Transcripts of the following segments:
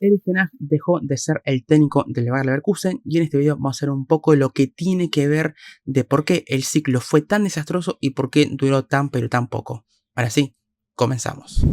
Erik ten Hag dejó de ser el técnico del Bayer Leverkusen y en este video vamos a hacer un poco lo que tiene que ver de por qué el ciclo fue tan desastroso y por qué duró tan pero tan poco. Ahora sí, comenzamos.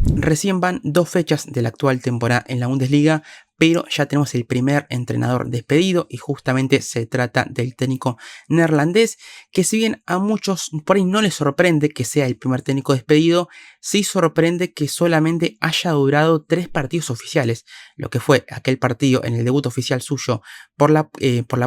Recién van 2 fechas de la actual temporada en la Bundesliga, pero ya tenemos el primer entrenador despedido y justamente se trata del técnico neerlandés, que si bien a muchos por ahí no les sorprende que sea el primer técnico despedido, sí sorprende que solamente haya durado 3 partidos oficiales, lo que fue aquel partido en el debut oficial suyo por la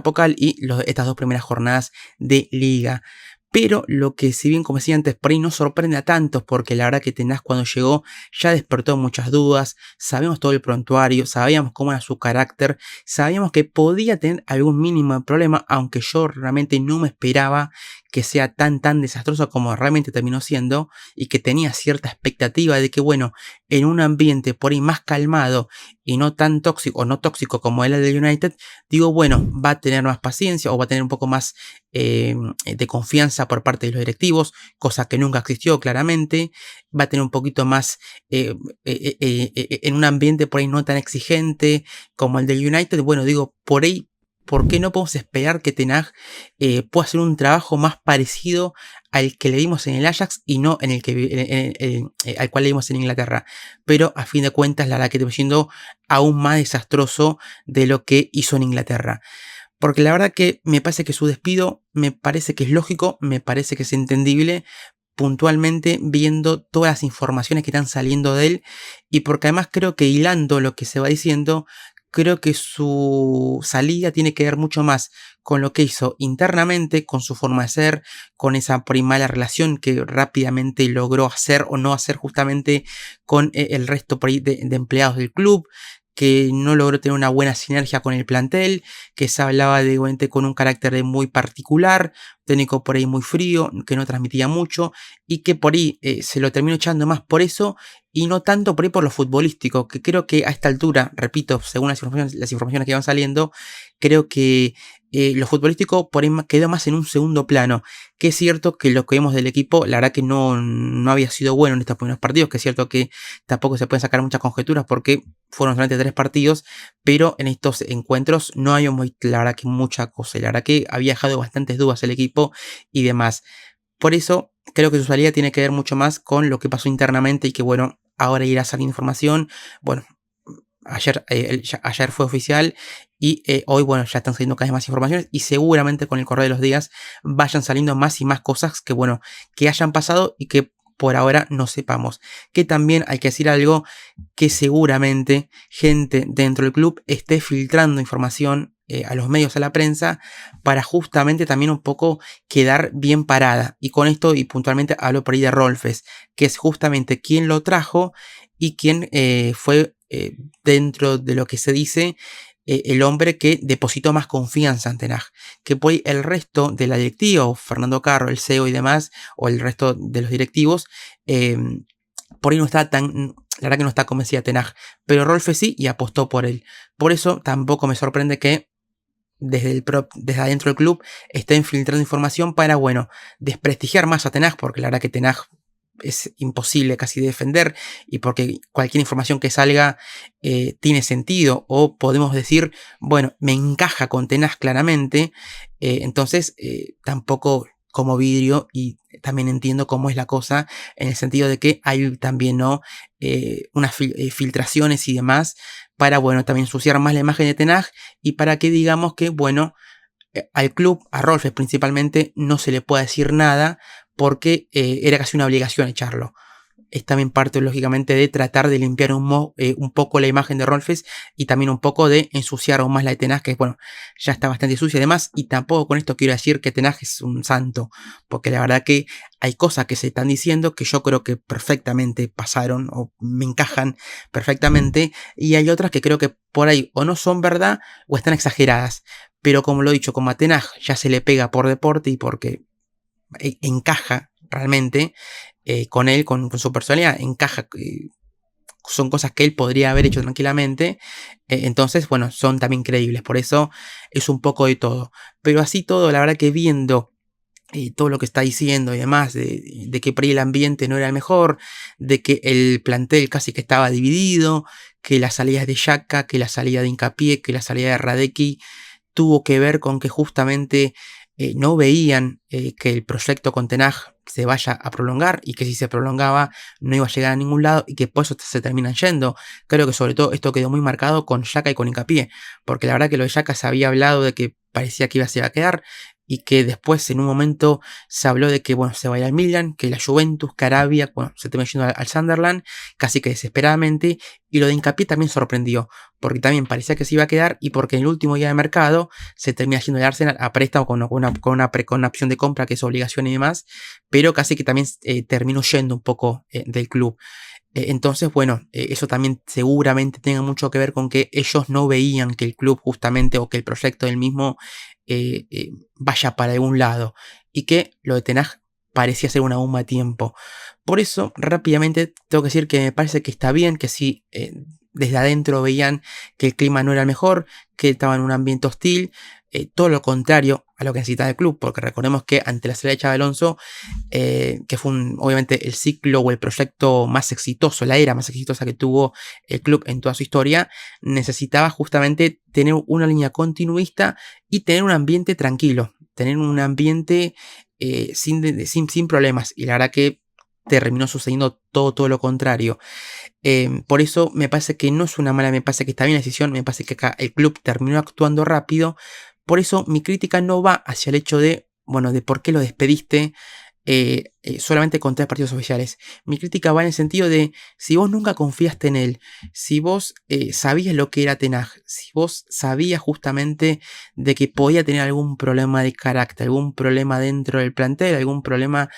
Pokal y estas 2 primeras jornadas de liga. Pero lo que, si bien como decía antes, por ahí no sorprende a tantos, porque la verdad que Ten Hag cuando llegó ya despertó muchas dudas, sabíamos todo el prontuario, sabíamos cómo era su carácter, sabíamos que podía tener algún mínimo de problema, aunque yo realmente no me esperaba que sea tan desastroso como realmente terminó siendo, y que tenía cierta expectativa de que bueno, en un ambiente por ahí más calmado y no tan tóxico, o no tóxico como el del United, digo bueno, va a tener más paciencia o va a tener un poco más de confianza por parte de los directivos, cosa que nunca existió claramente, va a tener un poquito más en un ambiente por ahí no tan exigente como el del United. Bueno, digo, por ahí, ¿por qué no podemos esperar que Ten Hag pueda hacer un trabajo más parecido al que le vimos en el Ajax y no en el que al cual le vimos en Inglaterra? Pero a fin de cuentas, la verdad que estoy siendo aún más desastroso de lo que hizo en Inglaterra. Porque la verdad que me parece que su despido me parece que es lógico, me parece que es entendible, puntualmente viendo todas las informaciones que están saliendo de él, y porque además creo que hilando lo que se va diciendo, creo que su salida tiene que ver mucho más con lo que hizo internamente, con su forma de ser, con esa por ahí mala relación que rápidamente logró hacer o no hacer justamente con el resto por ahí de empleados del club, que no logró tener una buena sinergia con el plantel, que se hablaba de obviamente con un carácter muy particular, técnico por ahí muy frío, que no transmitía mucho, y que por ahí se lo terminó echando más por eso y no tanto por ahí por lo futbolístico, que creo que a esta altura, repito, según las informaciones que van saliendo, creo que lo futbolístico por ahí quedó más en un segundo plano, que es cierto que lo que vimos del equipo, la verdad que no había sido bueno en estos primeros partidos, que es cierto que tampoco se pueden sacar muchas conjeturas porque fueron solamente 3 partidos, pero en estos encuentros no había la verdad que mucha cosa, la verdad que había dejado bastantes dudas el equipo y demás. Por eso creo que su salida tiene que ver mucho más con lo que pasó internamente y que bueno, ahora irá saliendo información. Bueno, ayer fue oficial y hoy bueno, ya están saliendo cada vez más informaciones y seguramente con el correr de los días vayan saliendo más y más cosas que bueno, que hayan pasado y que por ahora no sepamos. Que también hay que decir algo, que seguramente gente dentro del club esté filtrando información a los medios, a la prensa, para justamente también un poco quedar bien parada. Y con esto, y puntualmente hablo por ahí de Rolfes, que es justamente quien lo trajo y quien fue dentro de lo que se dice el hombre que depositó más confianza en Ten Hag, que por ahí el resto de la directiva, o Fernando Carro, el CEO y demás, o el resto de los directivos, por ahí no está tan, la verdad que no está convencida Ten Hag, pero Rolfe sí y apostó por él. Por eso tampoco me sorprende que desde adentro del club estén filtrando información para, bueno, desprestigiar más a Ten Hag, porque la verdad que Ten Hag es imposible casi de defender y porque cualquier información que salga tiene sentido, o podemos decir, bueno, me encaja con Ten Hag claramente, entonces tampoco como vidrio, y también entiendo cómo es la cosa en el sentido de que hay también no unas filtraciones y demás para, bueno, también ensuciar más la imagen de Ten Hag y para que digamos que, bueno, al club, a Rolfes principalmente, no se le puede decir nada porque era casi una obligación echarlo. Es también parte, lógicamente, de tratar de limpiar un poco la imagen de Rolfes y también un poco de ensuciar aún más la de Ten Hag, que bueno, ya está bastante sucia además, y tampoco con esto quiero decir que Ten Hag es un santo, porque la verdad que hay cosas que se están diciendo que yo creo que perfectamente pasaron o me encajan perfectamente, y hay otras que creo que por ahí o no son verdad o están exageradas, pero como lo he dicho, como a Ten Hag ya se le pega por deporte y porque encaja realmente con él, con su personalidad, encaja, son cosas que él podría haber hecho tranquilamente, entonces bueno, son también creíbles, por eso es un poco de todo, pero así todo, la verdad que viendo todo lo que está diciendo y demás, de que por ahí el ambiente no era el mejor, de que el plantel casi que estaba dividido, que las salidas de Xhaka, que la salida de Hincapié, que la salida de Radecki tuvo que ver con que justamente no veían que el proyecto con Ten Hag se vaya a prolongar y que si se prolongaba no iba a llegar a ningún lado y que por eso se terminan yendo. Creo que sobre todo esto quedó muy marcado con Xhaka y con Hincapié, porque la verdad que lo de Xhaka se había hablado de que parecía que se iba a quedar y que después en un momento se habló de que bueno, se va a ir al Milan, que la Juventus, que Arabia, bueno, se terminó yendo al Sunderland casi que desesperadamente, y lo de Hincapié también sorprendió, porque también parecía que se iba a quedar y porque en el último día de mercado se termina yendo el Arsenal a préstamo con una opción de compra que es obligación y demás, pero casi que también terminó yendo un poco del club. Entonces, bueno, eso también seguramente tenga mucho que ver con que ellos no veían que el club justamente o que el proyecto del mismo vaya para algún lado y que lo de Ten Hag parecía ser una bomba a tiempo. Por eso, rápidamente tengo que decir que me parece que está bien, que sí, desde adentro veían que el clima no era el mejor, que estaba en un ambiente hostil, todo lo contrario a lo que necesitaba el club, porque recordemos que ante la salida de Xabi Alonso, que fue obviamente el ciclo o el proyecto más exitoso, la era más exitosa que tuvo el club en toda su historia, necesitaba justamente tener una línea continuista y tener un ambiente tranquilo, tener un ambiente sin problemas, y la verdad que terminó sucediendo todo lo contrario. Por eso me parece que no es una mala, me parece que está bien la decisión, me parece que acá el club terminó actuando rápido. Por eso mi crítica no va hacia el hecho de, bueno, de por qué lo despediste solamente con 3 partidos oficiales. Mi crítica va en el sentido de, si vos nunca confiaste en él, si vos sabías lo que era Ten Hag, si vos sabías justamente de que podía tener algún problema de carácter, algún problema dentro del plantel, algún problema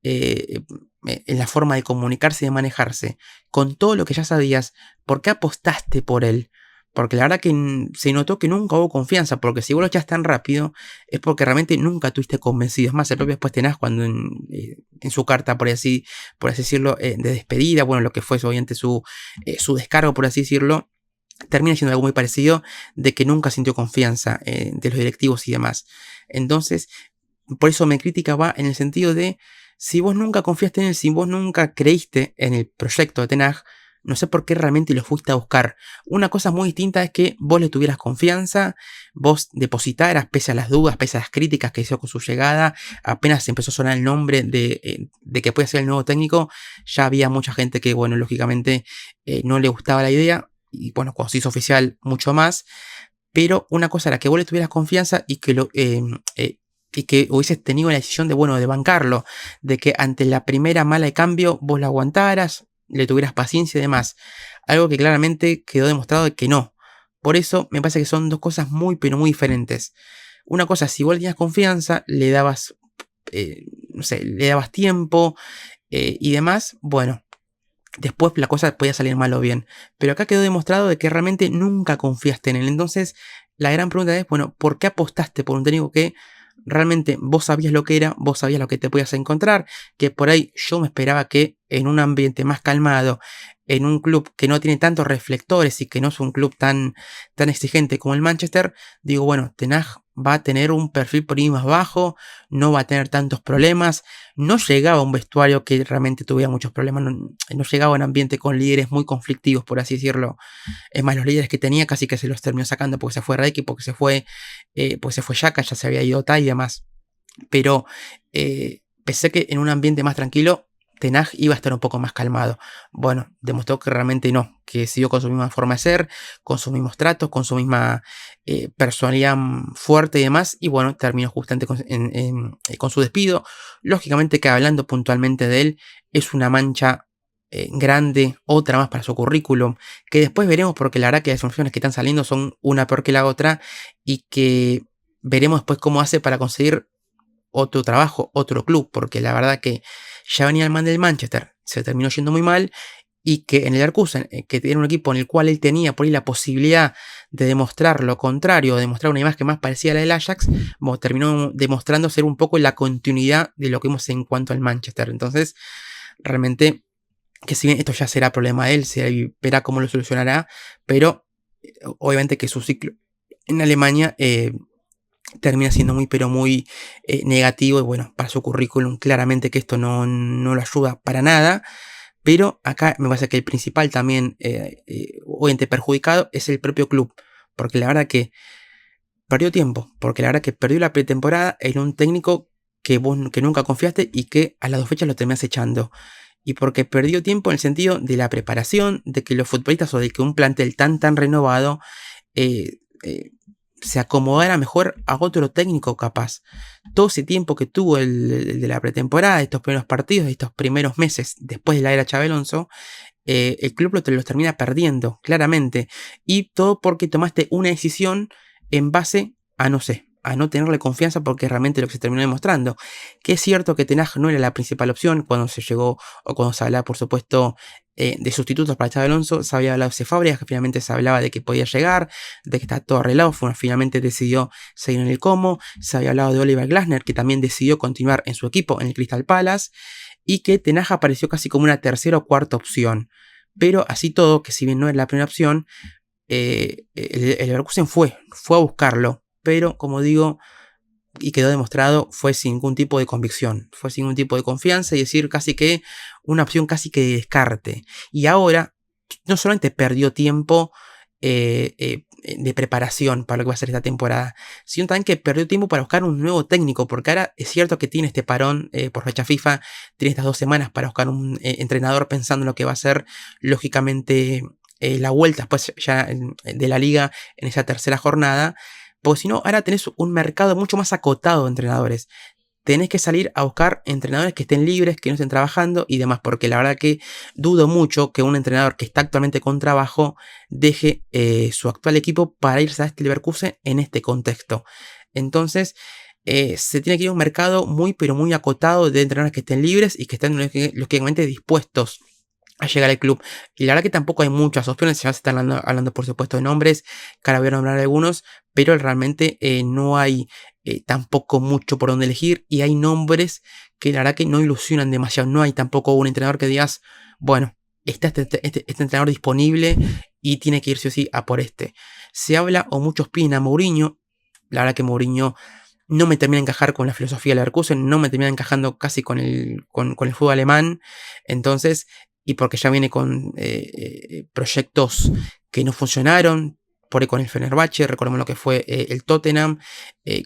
eh, en la forma de comunicarse y de manejarse, con todo lo que ya sabías, ¿por qué apostaste por él? Porque la verdad que se notó que nunca hubo confianza, porque si vos lo echás tan rápido, es porque realmente nunca estuviste convencido. Es más, el propio después Ten Hag cuando en su carta, por así decirlo, de despedida, bueno, lo que fue obviamente su descargo, por así decirlo, termina siendo algo muy parecido, de que nunca sintió confianza de los directivos y demás. Entonces, por eso mi crítica va en el sentido de, si vos nunca confiaste en él, si vos nunca creíste en el proyecto de Ten Hag, no sé por qué realmente lo fuiste a buscar. Una cosa muy distinta es que vos le tuvieras confianza, vos depositaras, pese a las dudas, pese a las críticas que hizo con su llegada, apenas empezó a sonar el nombre de que puede ser el nuevo técnico, ya había mucha gente que, bueno, lógicamente no le gustaba la idea, y bueno, cuando se hizo oficial, mucho más. Pero una cosa era que vos le tuvieras confianza y que hubieses tenido la decisión de, bueno, de bancarlo, de que ante la primera mala de cambio vos la aguantaras, le tuvieras paciencia y demás. Algo que claramente quedó demostrado de que no. Por eso me parece que son dos cosas muy, pero muy diferentes. Una cosa, si vos le tenías confianza, le dabas, no sé, le dabas tiempo y demás, bueno, después la cosa podía salir mal o bien. Pero acá quedó demostrado de que realmente nunca confiaste en él. Entonces, la gran pregunta es, bueno, ¿por qué apostaste por un técnico que realmente vos sabías lo que era, vos sabías lo que te podías encontrar? Que por ahí yo me esperaba que en un ambiente más calmado, en un club que no tiene tantos reflectores y que no es un club tan exigente como el Manchester, digo, bueno, Ten Hag va a tener un perfil por ahí más bajo, no va a tener tantos problemas, no llegaba a un vestuario que realmente tuviera muchos problemas, no llegaba a un ambiente con líderes muy conflictivos, por así decirlo. Es más, los líderes que tenía casi que se los terminó sacando porque se fue Reiki, porque se fue Xhaka, ya se había ido Tai y demás. Pero pensé que en un ambiente más tranquilo, Ten Hag iba a estar un poco más calmado. Bueno, demostró que realmente no, que siguió con su misma forma de ser, con sus mismos tratos, con su misma personalidad fuerte y demás, y bueno, terminó justamente con su despido. Lógicamente que hablando puntualmente de él, es una mancha grande, otra más para su currículum, que después veremos porque la verdad que las informaciones que están saliendo son una peor que la otra, y que veremos después cómo hace para conseguir otro trabajo, otro club, porque la verdad que ya venía el man del Manchester, se terminó yendo muy mal, y que en el Leverkusen, que era un equipo en el cual él tenía por ahí la posibilidad de demostrar lo contrario, de demostrar una imagen más parecida a la del Ajax, bueno, terminó demostrando ser un poco la continuidad de lo que vimos en cuanto al Manchester. Entonces, realmente, que si bien esto ya será problema de él, se verá cómo lo solucionará, pero obviamente que su ciclo en Alemania termina siendo muy, pero muy negativo. Y bueno, para su currículum, claramente que esto no lo ayuda para nada. Pero acá me parece que el principal también, obviamente perjudicado, es el propio club. Porque la verdad que perdió tiempo. Porque la verdad que perdió la pretemporada en un técnico que vos que nunca confiaste y que a las 2 fechas lo terminás echando. Y porque perdió tiempo en el sentido de la preparación, de que los futbolistas o de que un plantel tan renovado eh, eh, se acomodara mejor a otro técnico capaz. Todo ese tiempo que tuvo el de la pretemporada, estos primeros partidos, estos primeros meses después de la era Xabi Alonso, el club los termina perdiendo, claramente. Y todo porque tomaste una decisión en base a, no sé, a no tenerle confianza, porque realmente lo que se terminó demostrando. Que es cierto que Ten Hag no era la principal opción cuando se llegó, o cuando se hablaba, por supuesto, de sustitutos para Xabi Alonso. Se había hablado de Fábregas, que finalmente se hablaba de que podía llegar, de que está todo arreglado. Finalmente decidió seguir en el Como. Se había hablado de Oliver Glasner, que también decidió continuar en su equipo, en el Crystal Palace, y que Ten Hag apareció casi como una tercera o cuarta opción. Pero así todo, que si bien no era la primera opción, el Leverkusen fue a buscarlo, pero como digo, y quedó demostrado, fue sin ningún tipo de convicción, fue sin ningún tipo de confianza, y decir casi que una opción casi que de descarte. Y ahora no solamente perdió tiempo de preparación para lo que va a ser esta temporada, sino también que perdió tiempo para buscar un nuevo técnico, porque ahora es cierto que tiene este parón por fecha FIFA, tiene estas 2 semanas para buscar un entrenador pensando en lo que va a ser, lógicamente, la vuelta después ya de la liga en esa tercera jornada, porque si no, ahora tenés un mercado mucho más acotado de entrenadores. Tenés que salir a buscar entrenadores que estén libres, que no estén trabajando y demás, porque la verdad que dudo mucho que un entrenador que está actualmente con trabajo deje su actual equipo para irse a este Leverkusen en este contexto. Entonces, se tiene que ir a un mercado muy, pero muy acotado de entrenadores que estén libres y que estén lógicamente dispuestos a llegar al club. Y la verdad que tampoco hay muchas opciones, ya se están hablando por supuesto de nombres, que ahora voy a nombrar algunos, pero realmente no hay tampoco mucho por donde elegir, y hay nombres que la verdad que no ilusionan demasiado. No hay tampoco un entrenador que digas, bueno, está este entrenador disponible y tiene que ir sí o sí a por este. Se habla o muchos piden a Mourinho. La verdad que Mourinho no me termina de encajar con la filosofía de Leverkusen, no me termina encajando casi con el fútbol alemán. Entonces, y porque ya viene con proyectos que no funcionaron, por ahí con el Fenerbahce, recordemos lo que fue el Tottenham,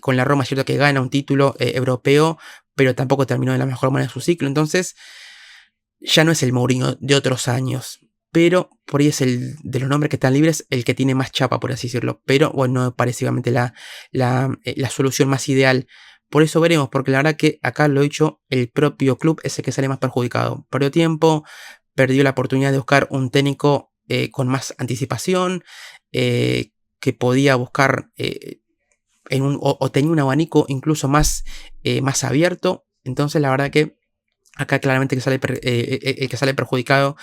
con la Roma es cierto que gana un título europeo, pero tampoco terminó de la mejor manera su ciclo. Entonces ya no es el Mourinho de otros años, pero por ahí es el de los nombres que están libres el que tiene más chapa, por así decirlo. Pero bueno, no parece obviamente la solución más ideal. Por eso veremos, porque la verdad que acá lo he dicho, el propio club es el que sale más perjudicado. Perdió tiempo, perdió la oportunidad de buscar un técnico con más anticipación, que podía buscar o tenía un abanico incluso más abierto. Entonces la verdad que acá claramente el que sale perjudicado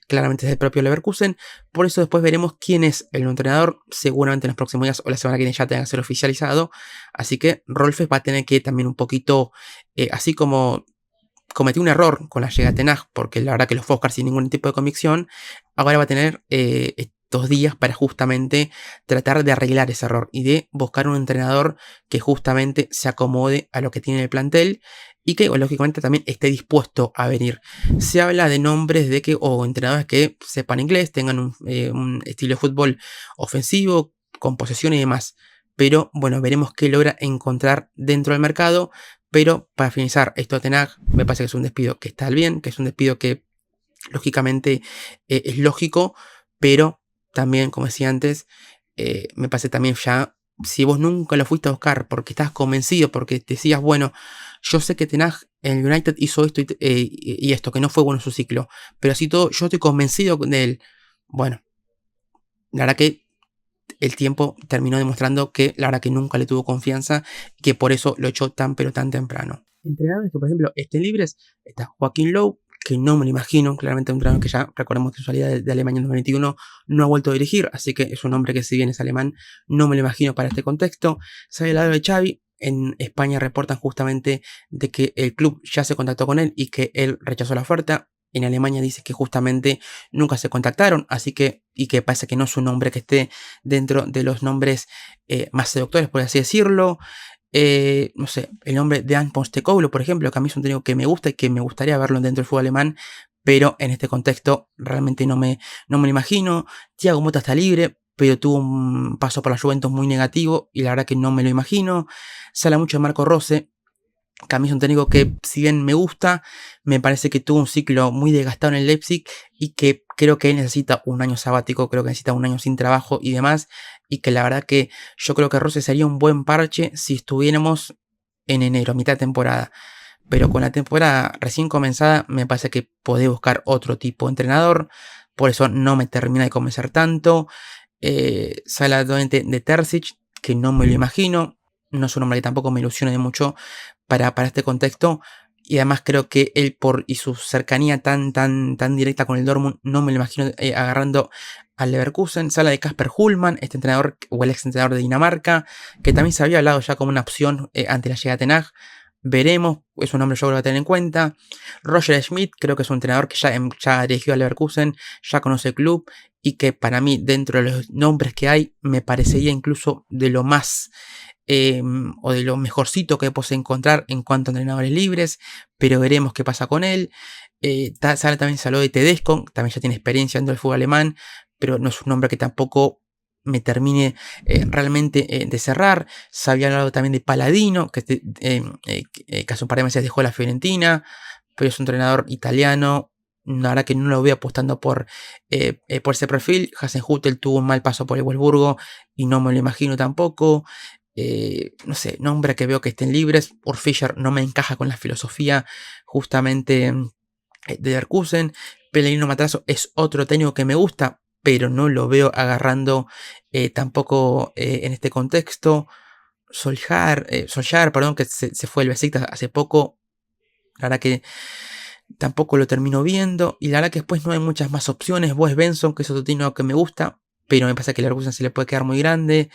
claramente es el propio Leverkusen. Por eso después veremos quién es el entrenador, seguramente en los próximos días o la semana que viene ya tenga que ser oficializado. Así que Rolfes va a tener que también un poquito, así como cometió un error con la llegada de Ten Hag, porque la verdad que lo fue a buscar sin ningún tipo de convicción, ahora va a tener estos días para justamente tratar de arreglar ese error y de buscar un entrenador que justamente se acomode a lo que tiene el plantel y que lógicamente también esté dispuesto a venir. Se habla de nombres de que, o entrenadores que sepan inglés, tengan un estilo de fútbol ofensivo, con posesión y demás. Pero bueno, veremos qué logra encontrar dentro del mercado. Pero para finalizar, esto de Ten Hag me parece que es un despido que está bien, que es un despido que lógicamente es lógico, pero también, como decía antes, me parece también ya, si vos nunca lo fuiste a buscar porque estás convencido, porque decías, bueno, yo sé que Ten Hag en el United hizo esto y esto, que no fue bueno su ciclo, pero así todo, yo estoy convencido de él. Bueno, la verdad que el tiempo terminó demostrando que la verdad que nunca le tuvo confianza y que por eso lo echó tan pero tan temprano. Entrenadores que por ejemplo estén libres, está Joaquín Low, que no me lo imagino, claramente un entrenador que ya recordemos que su salida de Alemania en 2021 no ha vuelto a dirigir, así que es un hombre que si bien es alemán, no me lo imagino para este contexto. Sale al lado de Xavi. En España reportan justamente de que el club ya se contactó con él y que él rechazó la oferta. En Alemania dice que justamente nunca se contactaron, así que, y que parece que no es un nombre que esté dentro de los nombres más seductores, por así decirlo. no sé, el nombre de Ange Postecoglou, por ejemplo, que a mí es un técnico que me gusta y que me gustaría verlo dentro del fútbol alemán, pero en este contexto realmente no me lo imagino. Thiago Motta está libre, pero tuvo un paso por la Juventus muy negativo y la verdad que no me lo imagino. Se habla mucho de Marco Rose, que a mí es un técnico que, si bien me gusta, me parece que tuvo un ciclo muy desgastado en el Leipzig y que creo que él necesita un año sabático, creo que necesita un año sin trabajo y demás, y que la verdad que yo creo que Rose sería un buen parche si estuviéramos en enero, mitad de temporada. Pero con la temporada recién comenzada, me parece que podés buscar otro tipo de entrenador, por eso no me termina de convencer tanto. Se habla de Terzic, que no me lo imagino, no es un hombre que tampoco me ilusiona de mucho para este contexto. Y además creo que él y su cercanía tan directa con el Dortmund, no me lo imagino agarrando al Leverkusen. Se habla de Kasper Hjulmand, este entrenador o el ex entrenador de Dinamarca, que también se había hablado ya como una opción ante la llegada de Ten Hag. Veremos, es un nombre yo creo que a tener en cuenta. Roger Schmidt, creo que es un entrenador que ya dirigió al Leverkusen, ya conoce el club y que para mí, dentro de los nombres que hay, me parecería incluso de lo más o de lo mejorcito que puedes encontrar en cuanto a entrenadores libres, pero veremos qué pasa con él. También se habló de Tedesco, también ya tiene experiencia dentro del fútbol alemán, pero no es un nombre que tampoco me termine realmente de cerrar. Se había hablado también de Paladino, que hace un par de meses dejó la Fiorentina, pero es un entrenador italiano. La verdad que no lo veo apostando por ese perfil. Hasenhüttl tuvo un mal paso por el Wolfsburgo y no me lo imagino tampoco. No sé, nombre que veo que estén libres. Urs Fischer no me encaja con la filosofía justamente de Leverkusen. Pellegrino Matarazzo es otro técnico que me gusta, pero no lo veo agarrando tampoco en este contexto. Solskjaer, perdón, que se fue el Besiktas hace poco. La verdad que tampoco lo termino viendo. Y la verdad que después no hay muchas más opciones. Wes Benson, que es otro técnico que me gusta, pero me pasa que el Leverkusen se le puede quedar muy grande.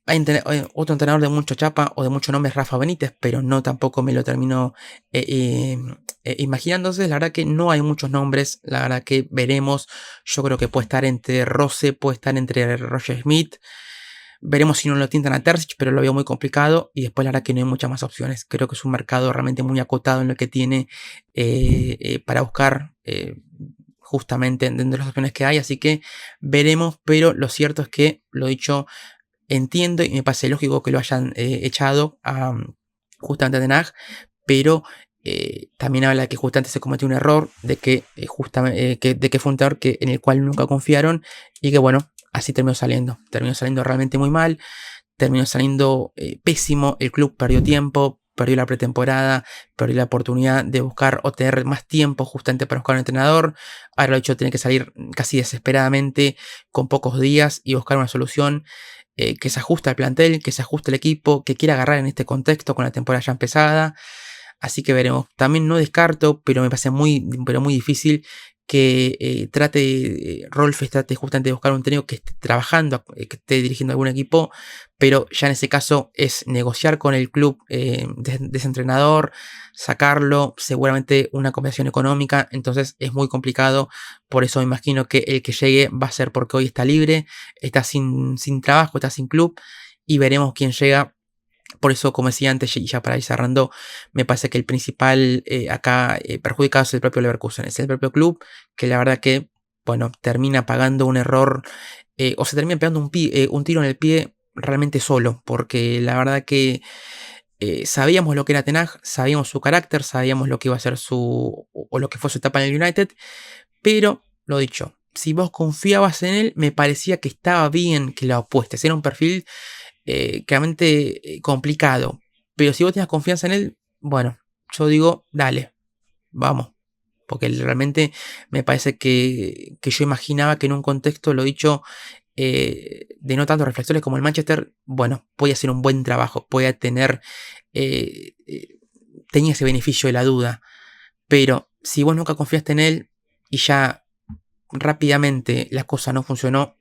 Hay otro entrenador de mucho chapa o de mucho nombre es Rafa Benítez, pero no tampoco me lo termino imaginándose. La verdad que no hay muchos nombres, la verdad que veremos. Yo creo que puede estar entre Rose, puede estar entre Roger Smith. Veremos si no lo tientan a Terzic, pero lo veo muy complicado. Y después la verdad que no hay muchas más opciones. Creo que es un mercado realmente muy acotado en lo que tiene para buscar justamente dentro de las opciones que hay. Así que veremos, pero lo cierto es que, lo dicho, entiendo y me parece lógico que lo hayan echado a justamente a Ten Hag, pero también habla de que justamente se cometió un error, de que de que fue un error en el cual nunca confiaron y que bueno, así terminó saliendo realmente muy mal, terminó saliendo pésimo, el club perdió tiempo, perdió la pretemporada, perdió la oportunidad de buscar o tener más tiempo justamente para buscar un entrenador. Ahora lo dicho, tiene que salir casi desesperadamente con pocos días y buscar una solución que se ajuste al plantel, que se ajuste al equipo, que quiera agarrar en este contexto con la temporada ya empezada. Así que veremos. También no descarto, pero me parece muy difícil que Rolf trate justamente de buscar un técnico que esté trabajando, que esté dirigiendo algún equipo, pero ya en ese caso es negociar con el club de ese entrenador, sacarlo, seguramente una compensación económica, entonces es muy complicado. Por eso me imagino que el que llegue va a ser porque hoy está libre, está sin trabajo, está sin club, y veremos quién llega. Por eso, como decía antes, y ya para ir cerrando, me parece que el principal acá perjudicado es el propio Leverkusen, es el propio club, que la verdad que, bueno, termina pagando un error, o se termina pegando un tiro en el pie realmente solo, porque la verdad que sabíamos lo que era Ten Hag, sabíamos su carácter, sabíamos lo que iba a ser o lo que fue su etapa en el United, pero, lo dicho, si vos confiabas en él, me parecía que estaba bien que lo apuestes, era un perfil claramente complicado. Pero si vos tenías confianza en él, bueno, yo digo, dale, vamos. Porque realmente me parece que yo imaginaba que en un contexto, lo dicho, de no tantos reflectores como el Manchester, bueno, podía hacer un buen trabajo, podía tener, tenía ese beneficio de la duda. Pero si vos nunca confiaste en él y ya rápidamente la cosa no funcionó,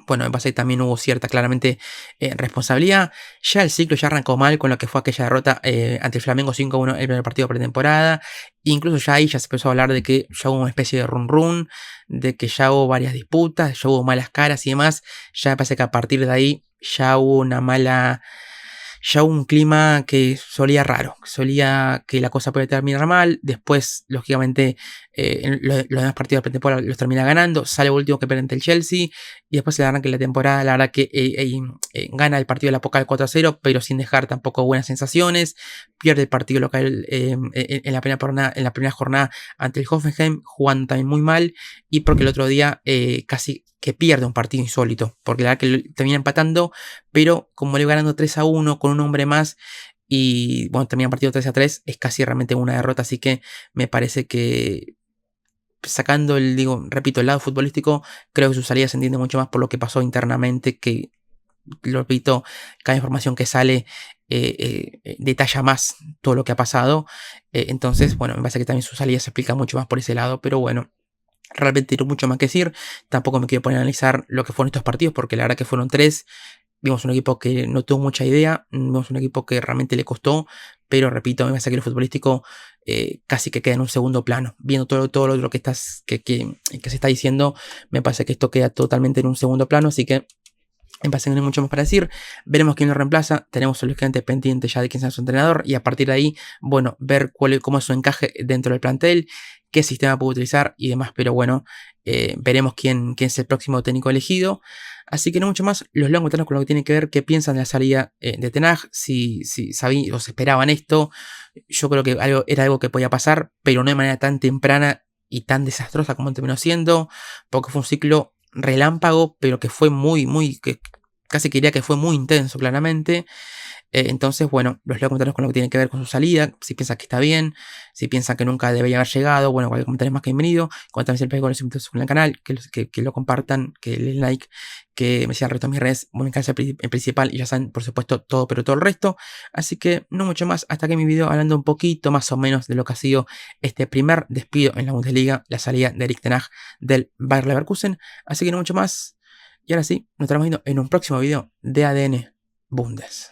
bueno, me parece que también hubo cierta, claramente, responsabilidad. Ya el ciclo ya arrancó mal con lo que fue aquella derrota ante el Flamengo 5-1 el primer partido de pretemporada. Incluso ya ahí ya se empezó a hablar de que ya hubo una especie de run, de que ya hubo varias disputas, ya hubo malas caras y demás. Ya me parece que a partir de ahí ya hubo ya hubo un clima que solía raro, solía que la cosa puede terminar mal, después, lógicamente, los demás partidos de pretemporada los termina ganando, sale último que pierde ante el Chelsea, y después se arranca la temporada, la verdad que gana el partido de la Pocal 4-0, pero sin dejar tampoco buenas sensaciones, pierde el partido local en la primera jornada ante el Hoffenheim, jugando también muy mal, y porque el otro día casi que pierde un partido insólito, porque la verdad que termina empatando, pero como le iba ganando 3-1 con un hombre más y bueno, termina el partido 3-3, es casi realmente una derrota, así que me parece que sacando repito, el lado futbolístico, creo que su salida se entiende mucho más por lo que pasó internamente, que lo repito, cada información que sale detalla más todo lo que ha pasado, entonces bueno, me parece que también su salida se explica mucho más por ese lado, pero bueno, realmente no mucho más que decir. Tampoco me quiero poner a analizar lo que fueron estos partidos, porque la verdad que fueron 3. Vimos un equipo que no tuvo mucha idea, vimos un equipo que realmente le costó, pero repito, me parece que lo futbolístico casi que queda en un segundo plano. Viendo todo lo que se está diciendo, me parece que esto queda totalmente en un segundo plano, así que me parece que no hay mucho más para decir. Veremos quién lo reemplaza. Tenemos lógicamente pendiente ya de quién sea su entrenador. Y a partir de ahí, bueno, ver cómo es su encaje dentro del plantel, qué sistema puede utilizar y demás. Pero bueno, veremos quién es el próximo técnico elegido. Así que no mucho más. Los leo con lo que tiene que ver, qué piensan de la salida de Ten Hag, si sabían o se esperaban esto. Yo creo que era algo que podía pasar, pero no de manera tan temprana y tan desastrosa como terminó siendo, porque fue un ciclo relámpago, pero que fue que casi que diría que fue muy intenso, claramente. Entonces, bueno, los leo comentarios con lo que tiene que ver con su salida, si piensan que está bien, si piensan que nunca debería haber llegado, bueno, cualquier comentario es más que bienvenido. Cuando también se con los invitados en el canal, que lo compartan, que le den like, que me sigan el resto de mis redes, mi canal el principal, y ya saben, por supuesto, todo, pero todo el resto. Así que no mucho más, hasta que mi video hablando un poquito más o menos de lo que ha sido este primer despido en la Bundesliga, la salida de Erik ten Hag del Bayer Leverkusen. Así que no mucho más, y ahora sí, nos estaremos viendo en un próximo video de ADN Bundes.